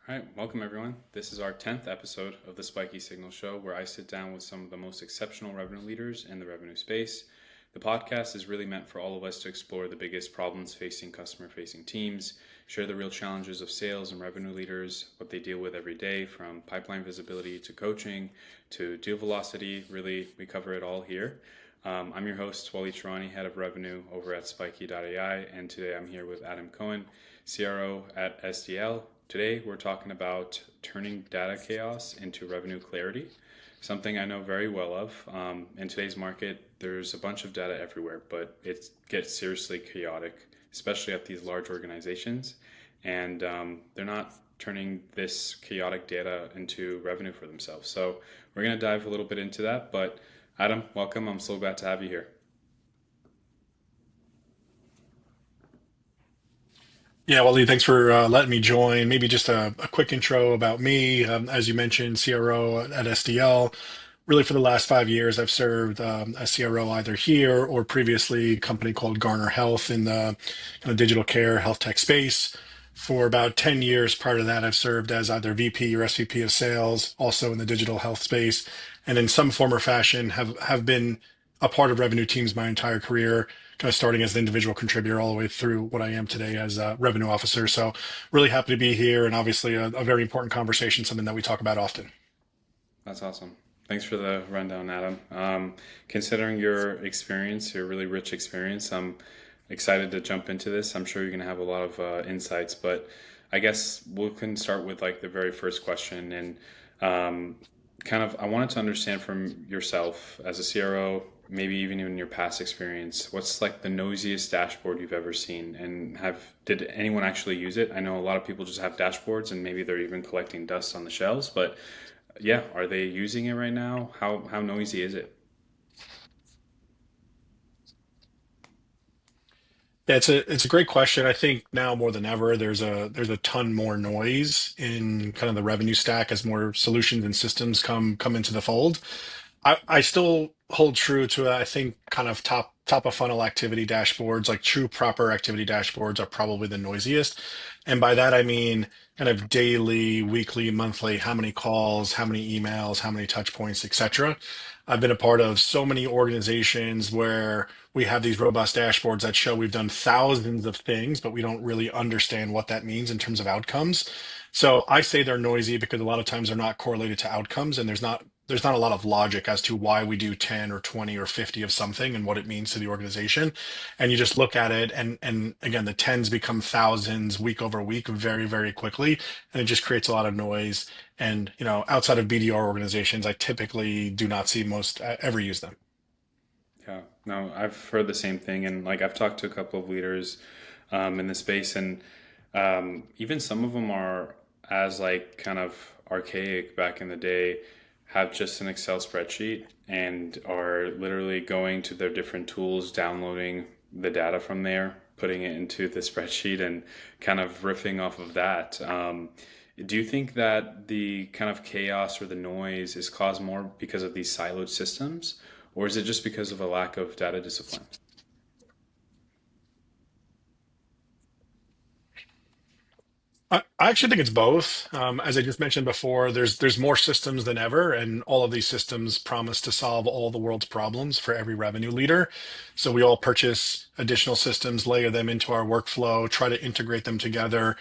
All right, welcome everyone. This is our 10th episode of the Spiky Signal Show, where I sit down with some of the most exceptional revenue leaders in the revenue space. The podcast is really meant for all of us to explore the biggest problems facing customer facing teams, share the real challenges of sales and revenue leaders, what they deal with every day, from pipeline visibility to coaching to deal velocity. Really, we cover it all here. I'm your host, Waleed Shaarani, head of revenue over at Spiky.ai, and today I'm here with Adam Cohen, CRO at SDL. Today, we're talking about turning data chaos into revenue clarity, something I know very well of. In today's market, there's a bunch of data everywhere, but it gets seriously chaotic, especially at these large organizations. And they're not turning this chaotic data into revenue for themselves. So we're going to dive a little bit into that. But Adam, welcome. I'm so glad to have you here. Yeah, Wally, thanks for letting me join. Maybe just a quick intro about me. As you mentioned, CRO at SDL. Really, for the last 5 years, I've served as CRO either here or previously a company called Garner Health in the kind of digital care health tech space. For about 10 years prior to that, I've served as either VP or SVP of sales, also in the digital health space, and in some form or fashion have been a part of revenue teams my entire career, kind of starting as an individual contributor all the way through what I am today as a revenue officer. So really happy to be here, and obviously a very important conversation, something that we talk about often. That's awesome. Thanks for the rundown, Adam. Considering your experience, your really rich experience, I'm excited to jump into this. I'm sure you're going to have a lot of insights, but I guess we can start with like the very first question. And I wanted to understand from yourself as a CRO, maybe even in your past experience, what's like the noisiest dashboard you've ever seen, and did anyone actually use it? I know a lot of people just have dashboards, and maybe they're even collecting dust on the shelves, but yeah, are they using it right now? How noisy is it? Yeah, it's a great question. I think now more than ever, there's a ton more noise in kind of the revenue stack as more solutions and systems come into the fold. I still hold true to I think kind of top of funnel activity dashboards, like true proper activity dashboards are probably the noisiest. And by that I mean kind of daily, weekly, monthly, how many calls, how many emails, how many touch points, etc. I've been a part of so many organizations where we have these robust dashboards that show we've done thousands of things, but we don't really understand what that means in terms of outcomes. So I say they're noisy because a lot of times they're not correlated to outcomes, and there's not a lot of logic as to why we do 10 or 20 or 50 of something and what it means to the organization. And you just look at it, and again, the tens become thousands week over week very, very quickly. And it just creates a lot of noise. And, outside of BDR organizations, I typically do not see most ever use them. Yeah, no, I've heard the same thing, and like I've talked to a couple of leaders in the space, and even some of them are as like kind of archaic back in the day, have just an Excel spreadsheet and are literally going to their different tools, downloading the data from there, putting it into the spreadsheet, and kind of riffing off of that. Do you think that the kind of chaos or the noise is caused more because of these siloed systems, or is it just because of a lack of data discipline? I actually think it's both. As I just mentioned before, there's more systems than ever, and all of these systems promise to solve all the world's problems for every revenue leader. So we all purchase additional systems, layer them into our workflow, try to integrate them together.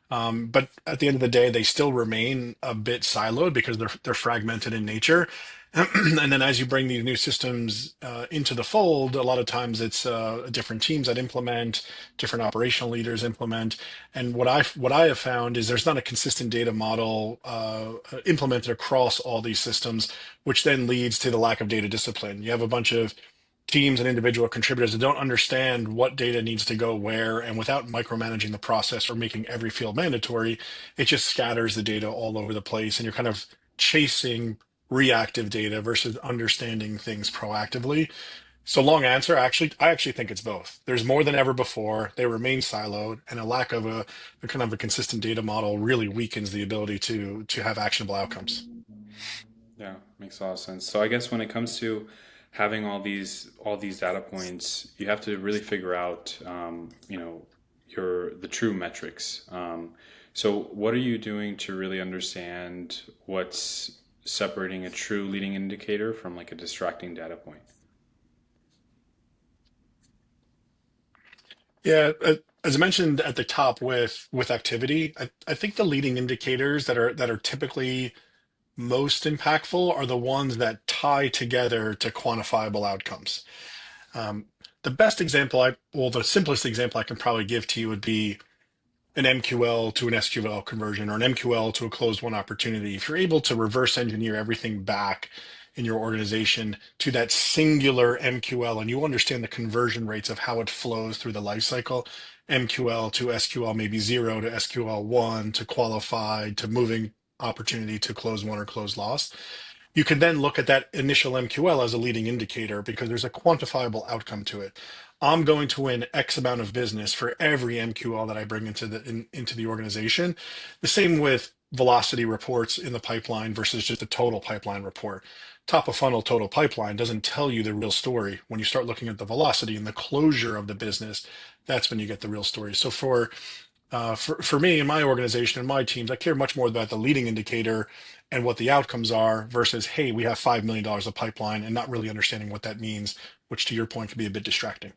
But at the end of the day, they still remain a bit siloed because they're fragmented in nature. And then as you bring these new systems into the fold, a lot of times it's different teams that implement, different operational leaders implement. And what I have found is there's not a consistent data model implemented across all these systems, which then leads to the lack of data discipline. You have a bunch of teams and individual contributors that don't understand what data needs to go where, and without micromanaging the process or making every field mandatory, it just scatters the data all over the place, and you're kind of chasing reactive data versus understanding things proactively. So long answer, I actually think it's both. There's more than ever before. They remain siloed, and a lack of a kind of a consistent data model really weakens the ability to have actionable outcomes. Yeah, makes a lot of sense. So I guess when it comes to having all these data points, you have to really figure out, the true metrics. So what are you doing to really understand what's separating a true leading indicator from like a distracting data point? Yeah, as I mentioned at the top with activity, I think the leading indicators that are typically most impactful are the ones that tie together to quantifiable outcomes. Um, the best example well, the simplest example I can probably give to you would be an MQL to an SQL conversion or an MQL to a closed won opportunity. If you're able to reverse engineer everything back in your organization to that singular MQL and you understand the conversion rates of how it flows through the life cycle, MQL to SQL, maybe 0 to SQL 1 to qualified to moving opportunity to close won or close loss, you can then look at that initial MQL as a leading indicator because there's a quantifiable outcome to it. I'm going to win X amount of business for every MQL that I bring into the organization. The same with velocity reports in the pipeline versus just a total pipeline report. Top of funnel total pipeline doesn't tell you the real story. When you start looking at the velocity and the closure of the business, that's when you get the real story. So for me and my organization and my teams, I care much more about the leading indicator and what the outcomes are versus, hey, we have $5 million of pipeline and not really understanding what that means, which to your point can be a bit distracting.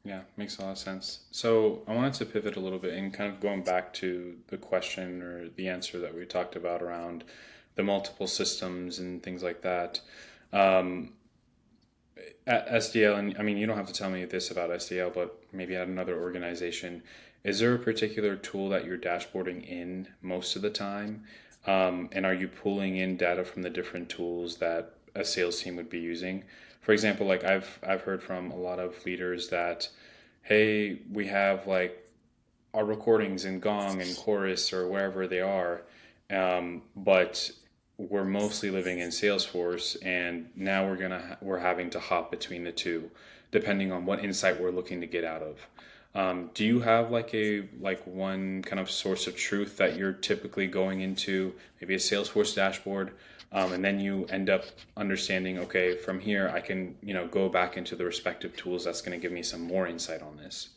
Yeah, makes a lot of sense. So I wanted to pivot a little bit and kind of going back to the question or the answer that we talked about around the multiple systems and things like that. Um, at SDL, and I mean, you don't have to tell me this about SDL, but maybe at another organization, is there a particular tool that you're dashboarding in most of the time? And are you pulling in data from the different tools that a sales team would be using? For example, like I've heard from a lot of leaders that, hey, we have like our recordings in Gong and Chorus or wherever they are, but we're mostly living in Salesforce, and now we're having to hop between the two, depending on what insight we're looking to get out of. Do you have like one kind of source of truth that you're typically going into, maybe a Salesforce dashboard, and then you end up understanding, okay, from here I can go back into the respective tools that's going to give me some more insight on this.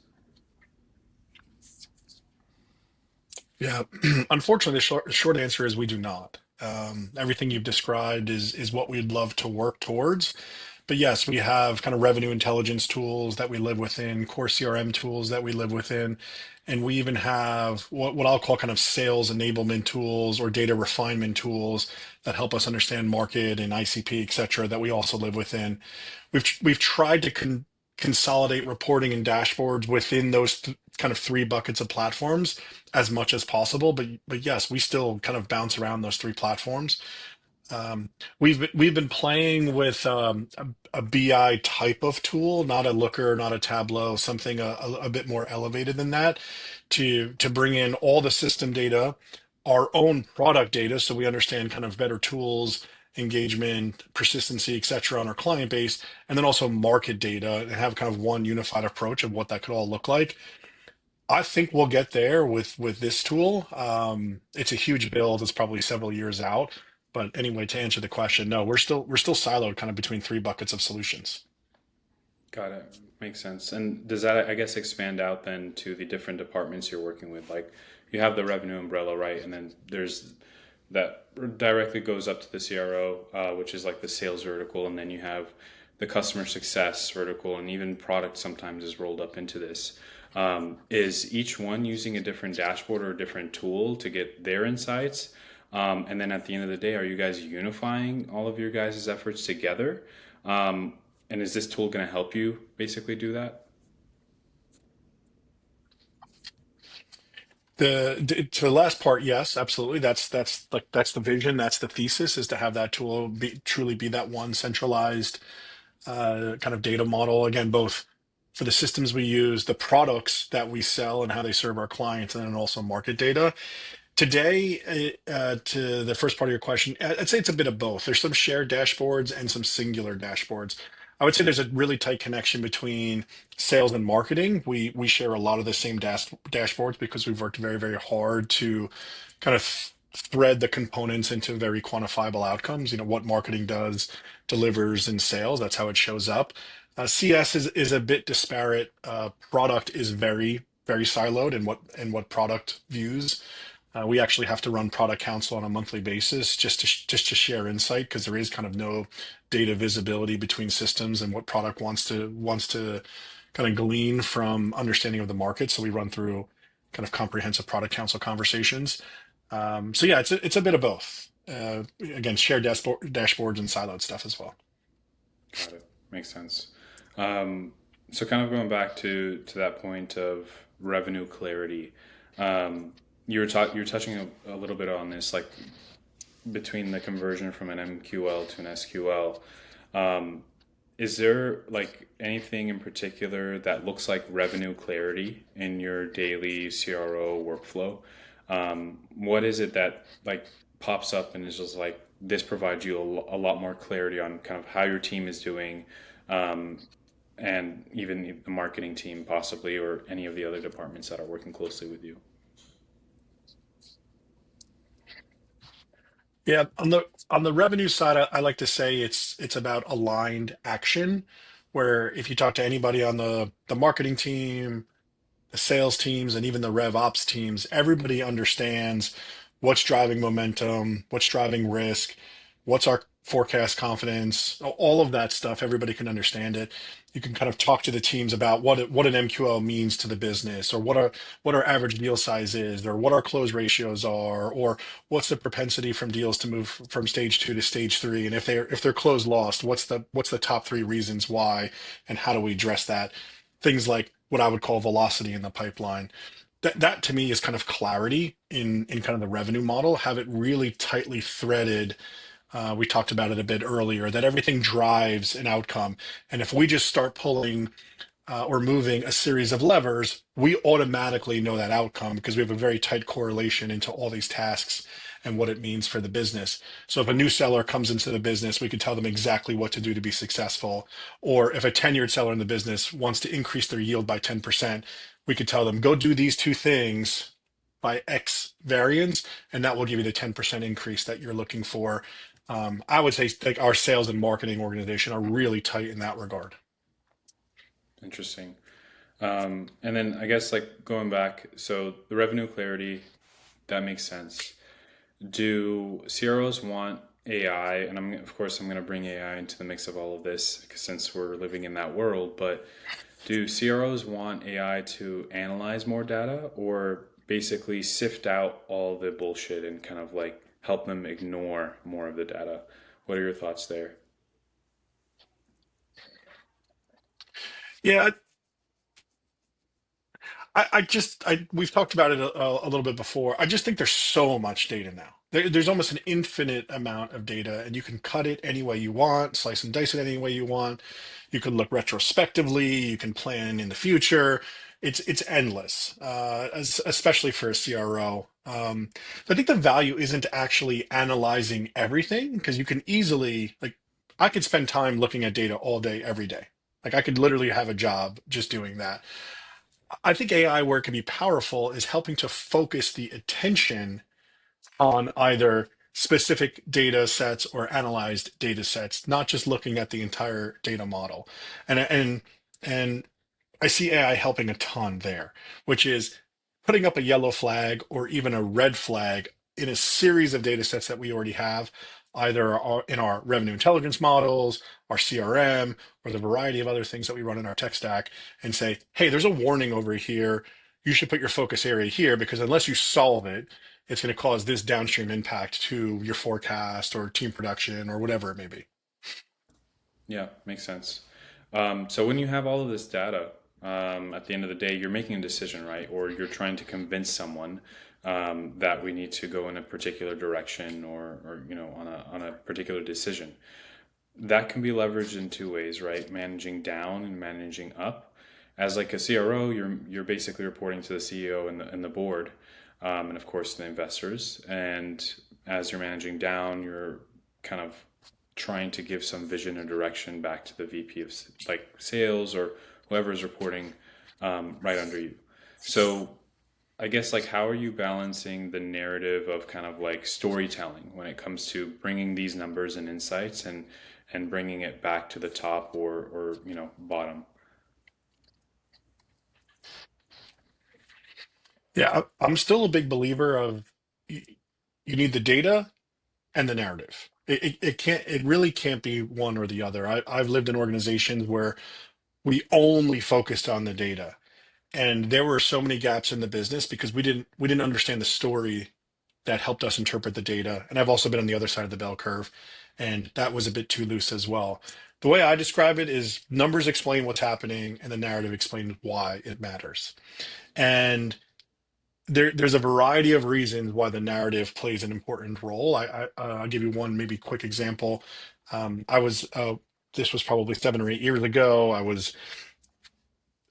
Yeah, unfortunately, the short answer is we do not. Everything you've described is what we'd love to work towards. But yes, we have kind of revenue intelligence tools that we live within, core CRM tools that we live within, and we even have what I'll call kind of sales enablement tools or data refinement tools that help us understand market and ICP, et cetera, that we also live within. We've tried to consolidate reporting and dashboards within those kind of three buckets of platforms as much as possible. But yes, we still kind of bounce around those three platforms. Um, we've been playing with a BI type of tool, not a Looker, not a Tableau, something a bit more elevated than that, to bring in all the system data, our own product data, so we understand kind of better tools, engagement, persistency, et cetera, on our client base, and then also market data and have kind of one unified approach of what that could all look like. I think we'll get there with this tool. It's a huge build. It's probably several years out. But anyway, to answer the question, no, we're still siloed kind of between three buckets of solutions. Got it. Makes sense. And does that, I guess, expand out then to the different departments you're working with? Like you have the revenue umbrella, right? And then there's that directly goes up to the CRO, which is like the sales vertical. And then you have the customer success vertical, and even product sometimes is rolled up into this. Is each one using a different dashboard or a different tool to get their insights? And then at the end of the day, are you guys unifying all of your guys' efforts together? Um, and is this tool going to help you basically do that? To the last part, yes, absolutely. That's the vision. That's the thesis is to have that tool truly be that one centralized kind of data model. Again, both for the systems we use, the products that we sell, and how they serve our clients, and then also market data. Today, to the first part of your question, I'd say it's a bit of both. There's some shared dashboards and some singular dashboards. I would say there's a really tight connection between sales and marketing. We share a lot of the same dashboards because we've worked very, very hard to kind of thread the components into very quantifiable outcomes. What marketing does, delivers in sales. That's how it shows up. CS is a bit disparate. Product is very, very siloed in what product views. We actually have to run product council on a monthly basis just to share insight because there is kind of no data visibility between systems and what product wants to kind of glean from understanding of the market. So we run through kind of comprehensive product council conversations. So yeah, it's a bit of both. Again, shared dashboards and siloed stuff as well. Got it. Makes sense. Um, so kind of going back to that point of revenue clarity, you're touching a little bit on this, like between the conversion from an MQL to an SQL. Um, is there like anything in particular that looks like revenue clarity in your daily CRO workflow? What is it that like pops up and is just like this provides you a lot more clarity on kind of how your team is doing, um, and even the marketing team possibly, or any of the other departments that are working closely with you? Yeah, on the revenue side, I like to say it's about aligned action, where if you talk to anybody on the marketing team, the sales teams, and even the rev ops teams, everybody understands what's driving momentum, what's driving risk, what's our forecast confidence, all of that stuff. Everybody can understand it. You can kind of talk to the teams about what an MQL means to the business, or what our average deal size is, or what our close ratios are, or what's the propensity from deals to move from stage two to stage three, and if they're close lost, what's the top three reasons why, and how do we address that? Things like what I would call velocity in the pipeline. That to me is kind of clarity in kind of the revenue model. Have it really tightly threaded. We talked about it a bit earlier, that everything drives an outcome. And if we just start pulling or moving a series of levers, we automatically know that outcome because we have a very tight correlation into all these tasks and what it means for the business. So if a new seller comes into the business, we can tell them exactly what to do to be successful. Or if a tenured seller in the business wants to increase their yield by 10%, we could tell them, go do these two things by X variance, and that will give you the 10% increase that you're looking for. I would say like our sales and marketing organization are really tight in that regard. Interesting. And then I guess like going back, so the revenue clarity, that makes sense. Do CROs want AI? And of course, I'm going to bring AI into the mix of all of this since we're living in that world. But do CROs want AI to analyze more data, or basically sift out all the bullshit and kind of like help them ignore more of the data? What are your thoughts there? Yeah, we've talked about it a little bit before. I just think there's so much data now. There's almost an infinite amount of data, and you can cut it any way you want, slice and dice it any way you want. You can look retrospectively, you can plan in the future. It's endless, especially for a CRO. So I think the value isn't actually analyzing everything because you can easily like I could spend time looking at data all day, every day. Like I could literally have a job just doing that. I think AI, where it can be powerful, is helping to focus the attention on either specific data sets or analyzed data sets, not just looking at the entire data model. And I see AI helping a ton there, which is putting up a yellow flag or even a red flag in a series of data sets that we already have, either in our revenue intelligence models, our CRM, or the variety of other things that we run in our tech stack, and say, hey, there's a warning over here. You should put your focus area here because unless you solve it, it's going to cause this downstream impact to your forecast or team production or whatever it may be. Yeah, makes sense. So when you have all of this data, at the end of the day, you're making a decision, right? Or you're trying to convince someone that we need to go in a particular direction, or on a particular decision. That can be leveraged in two ways, right? Managing down and managing up. As like a CRO, you're basically reporting to the CEO and the board, and of course the investors. And as you're managing down, you're kind of trying to give some vision and direction back to the VP of like sales or whoever is reporting right under you. So I guess like how are you balancing the narrative of kind of like storytelling when it comes to bringing these numbers and insights and bringing it back to the top or bottom? Yeah, I'm still a big believer of you, you need the data and the narrative. It really can't be one or the other. I've lived in organizations where we only focused on the data, and there were so many gaps in the business because we didn't understand the story that helped us interpret the data. And I've also been on the other side of the bell curve, and that was a bit too loose as well. The way I describe it is numbers explain what's happening, and the narrative explains why it matters. And there's a variety of reasons why the narrative plays an important role. I'll give you one maybe quick example. I was this was probably 7 or 8 years ago. I was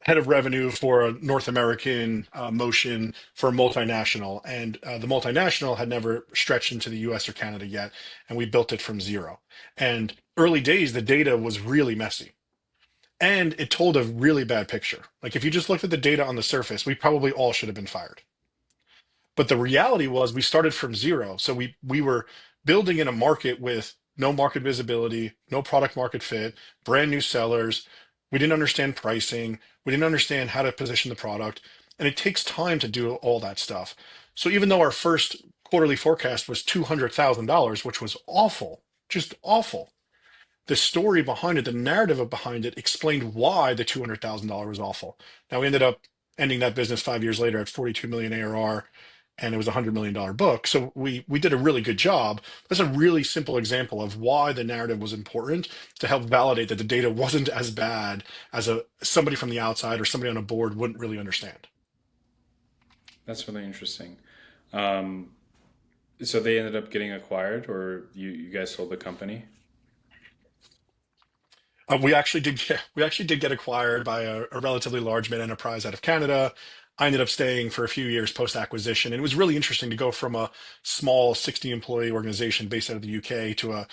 head of revenue for a North American motion for a multinational, and the multinational had never stretched into the U.S. or Canada yet, and we built it from zero. And early days, the data was really messy. And it told a really bad picture. Like if you just looked at the data on the surface, we probably all should have been fired. But the reality was we started from zero. So we were building in a market with no market visibility, no product market fit, brand new sellers. We didn't understand pricing. We didn't understand how to position the product. And it takes time to do all that stuff. So even though our first quarterly forecast was $200,000, which was awful, just awful, the story behind it, the narrative behind it explained why the $200,000 was awful. Now we ended up ending that business 5 years later at 42 million ARR, and it was a $100 million book. So we did a really good job. That's a really simple example of why the narrative was important to help validate that the data wasn't as bad as a somebody from the outside or somebody on a board wouldn't really understand. That's really interesting. Um, so they ended up getting acquired, or you guys sold the company? We actually did get acquired by a relatively large mid enterprise out of Canada. I ended up staying for a few years post acquisition, and it was really interesting to go from a small 60 employee organization based out of the UK to a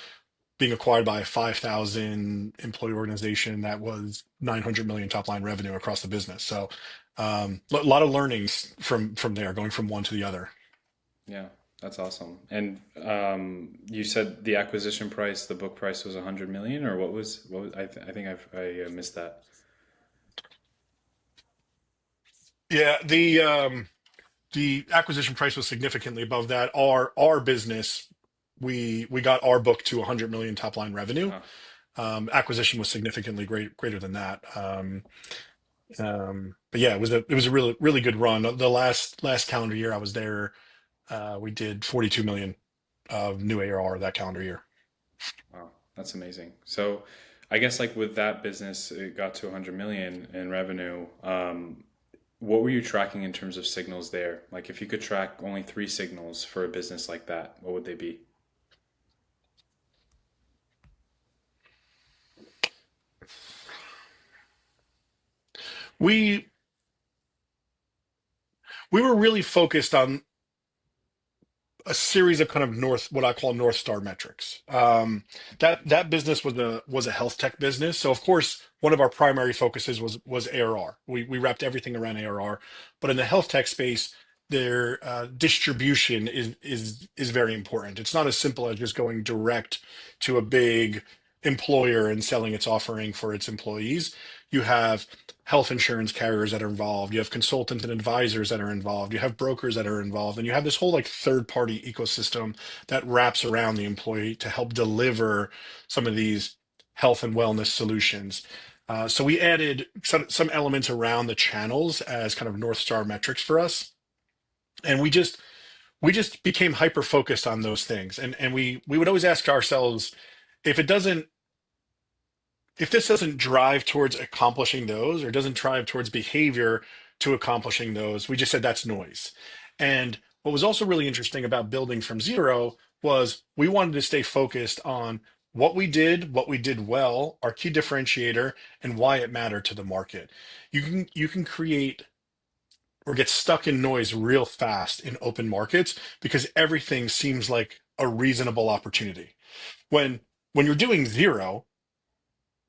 being acquired by a 5,000 employee organization that was 900 million top line revenue across the business. So a lot of learnings from there, going from one to the other. Yeah, that's awesome. And you said the acquisition price, the book price was 100 million, or what was I think I missed that. Yeah, the acquisition price was significantly above that. Our business, we got our book to 100 million top line revenue. Uh, Acquisition was significantly greater than that. But yeah, it was a really good run. The last calendar year I was there, we did 42 million of new ARR that calendar year. wow, that's amazing. So I guess like with that business, it got to 100 million in revenue. What were you tracking in terms of signals there? Like if you could track only three signals for a business like that, what would they be? We we were really focused on a series of kind of what I call North Star metrics. That business was a health tech business, so of course one of our primary focuses was ARR. We wrapped everything around ARR, but in the health tech space, their distribution is very important. It's not as simple as just going direct to a big employer and selling its offering for its employees. You have health insurance carriers that are involved. You have consultants and advisors that are involved. You have brokers that are involved, and you have this whole like third party ecosystem that wraps around the employee to help deliver some of these health and wellness solutions. So we added some elements around the channels as kind of North Star metrics for us, and we just became hyper focused on those things. And we would always ask ourselves if it doesn't if this doesn't drive towards accomplishing those or doesn't drive towards behavior to accomplishing those, we just said that's noise. And what was also really interesting about building from zero was we wanted to stay focused on what we did well, our key differentiator, and why it mattered to the market. You can create or get stuck in noise real fast in open markets because everything seems like a reasonable opportunity. When when you're doing zero,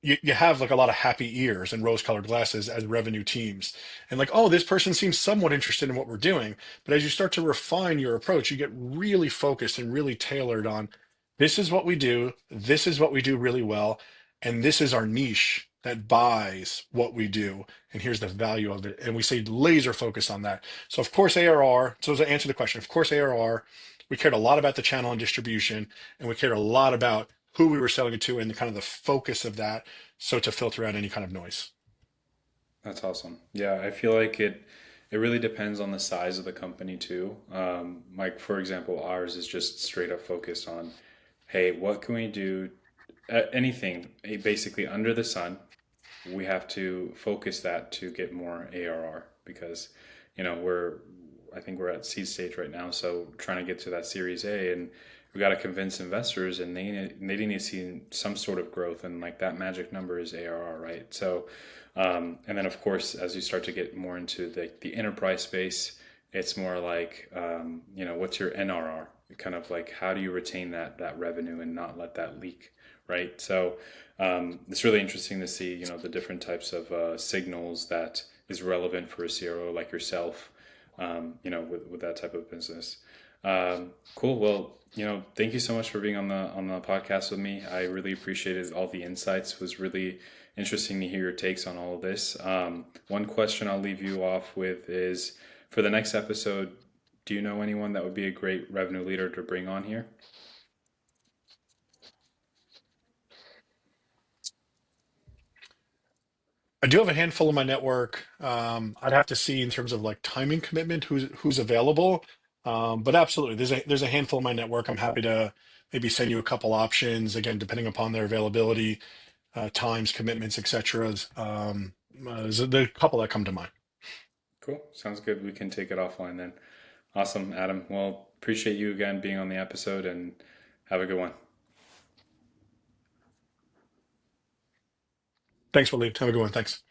you have like a lot of happy ears and rose-colored glasses as revenue teams, and like, oh, this person seems somewhat interested in what we're doing. But as you start to refine your approach, you get really focused and really tailored on this is what we do, this is what we do really well, and this is our niche that buys what we do, and here's the value of it. And we say laser focus on that. So of course ARR. So to answer the question, of course ARR. We cared a lot about the channel and distribution, and we cared a lot about who we were selling it to and the kind of the focus of that, so to filter out any kind of noise. That's awesome. Yeah, I feel like it really depends on the size of the company too. Like for example, ours is just straight up focused on, hey, what can we do? Anything basically under the sun, we have to focus that to get more ARR because, I think we're at seed stage right now, so trying to get to that Series A, and we got to convince investors, and they need to see some sort of growth, and like that magic number is ARR, right? So, and then of course, as you start to get more into the enterprise space, it's more like, what's your NRR? Kind of like how do you retain that revenue and not let that leak, right? So it's really interesting to see, the different types of signals that is relevant for a CRO like yourself, with that type of business. Cool. Well, thank you so much for being on the podcast with me. I really appreciated all the insights. It was really interesting to hear your takes on all of this. One question I'll leave you off with is for the next episode, do you know anyone that would be a great revenue leader to bring on here? I do have a handful in my network. I'd have to see in terms of like timing commitment who's available. But absolutely, there's a handful in my network. I'm happy to maybe send you a couple options again, depending upon their availability, times, commitments, etc. There's a couple that come to mind. Cool. Sounds good. We can take it offline then. Awesome, Adam. Well, appreciate you again being on the episode and have a good one. Thanks, Waleed. Have a good one. Thanks.